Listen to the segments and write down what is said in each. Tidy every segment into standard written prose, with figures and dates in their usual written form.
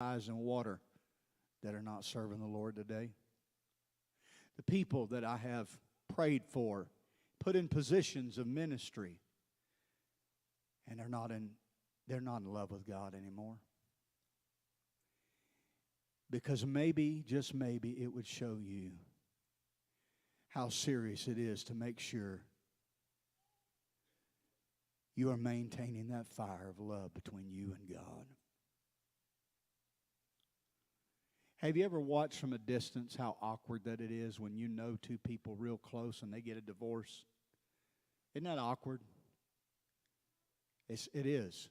eyes and water that are not serving the Lord today. The people that I have prayed for, put in positions of ministry, and they're not in love with God anymore. Because maybe, just maybe, it would show you how serious it is to make sure you are maintaining that fire of love between you and God. Have you ever watched from a distance how awkward that it is when you know two people real close and they get a divorce? Isn't that awkward? It is.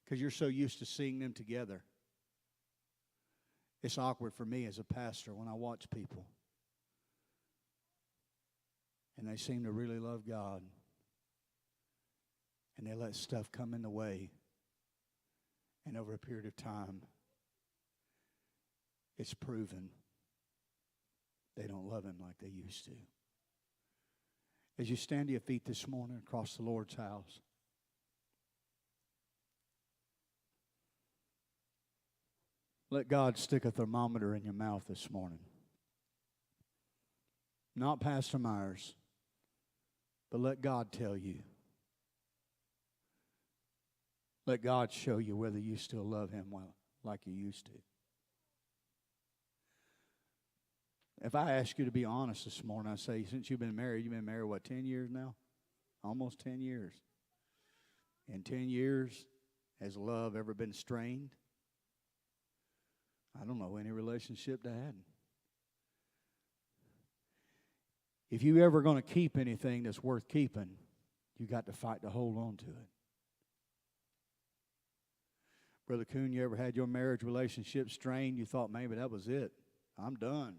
Because you're so used to seeing them together. It's awkward for me as a pastor when I watch people. And they seem to really love God. And they let stuff come in the way. And over a period of time, it's proven they don't love Him like they used to. As you stand to your feet this morning across the Lord's house, let God stick a thermometer in your mouth this morning. Not Pastor Myers, but let God tell you. Let God show you whether you still love Him like you used to. If I ask you to be honest this morning, I say, since you've been married, what, 10 years now? Almost 10 years. In 10 years, has love ever been strained? I don't know any relationship that hadn't. If you ever going to keep anything that's worth keeping, you got to fight to hold on to it. Brother Coon, you ever had your marriage relationship strained? You thought maybe that was it. I'm done.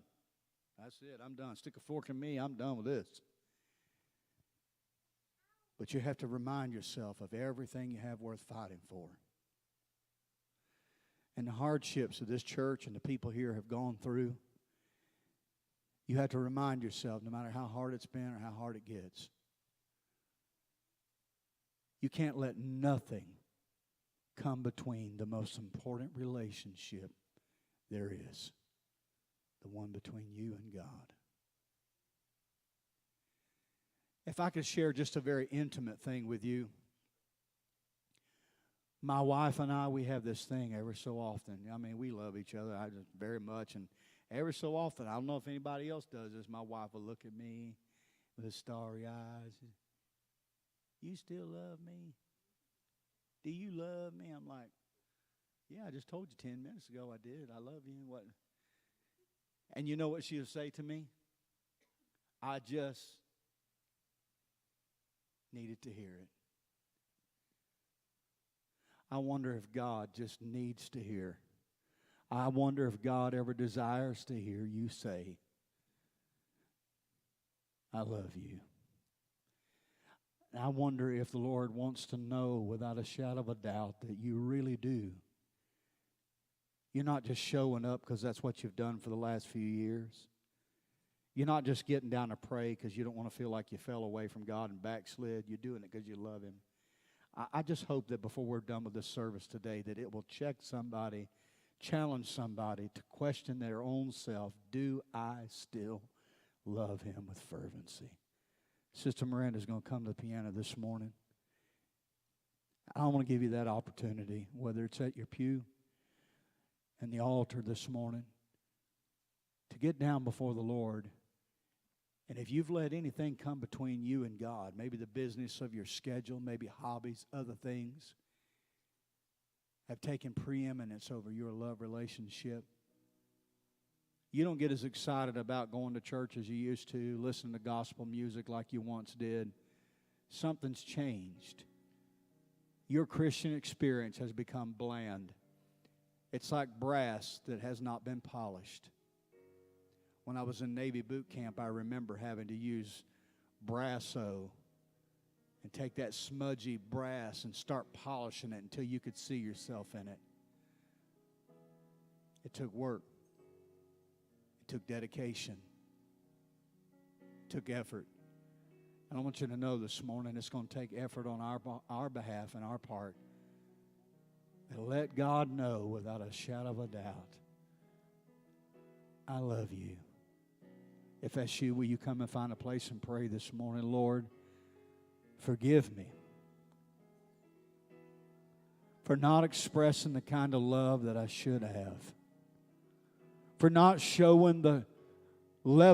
That's it. I'm done. Stick a fork in me. I'm done with this. But you have to remind yourself of everything you have worth fighting for. And the hardships that this church and the people here have gone through, you have to remind yourself, no matter how hard it's been or how hard it gets, you can't let nothing come between the most important relationship there is, the one between you and God. If I could share just a very intimate thing with you. My wife and I, we have this thing every so often. I mean, we love each other very much. And every so often, I don't know if anybody else does this, my wife will look at me with starry eyes. You still love me? Do you love me? I'm like, yeah, I just told you 10 minutes ago I did. I love you. What? And you know what she'll say to me? I just needed to hear it. I wonder if God just needs to hear. I wonder if God ever desires to hear you say, I love you. And I wonder if the Lord wants to know without a shadow of a doubt that you really do. You're not just showing up because that's what you've done for the last few years. You're not just getting down to pray because you don't want to feel like you fell away from God and backslid. You're doing it because you love Him. I just hope that before we're done with this service today that it will check somebody, challenge somebody to question their own self. Do I still love Him with fervency? Sister Miranda's going to come to the piano this morning. I want to give you that opportunity, whether it's at your pew and the altar this morning, to get down before the Lord. And if you've let anything come between you and God, maybe the business of your schedule, maybe hobbies, other things, have taken preeminence over your love relationship, you don't get as excited about going to church as you used to, listening to gospel music like you once did. Something's changed. Your Christian experience has become bland. It's like brass that has not been polished. When I was in Navy boot camp, I remember having to use Brasso and take that smudgy brass and start polishing it until you could see yourself in it. It took work. It took dedication. It took effort. And I want you to know this morning it's going to take effort on our behalf and our part And let God know without a shadow of a doubt, I love you. If that's you, will you come and find a place and pray this morning? Lord, forgive me for not expressing the kind of love that I should have, for not showing the level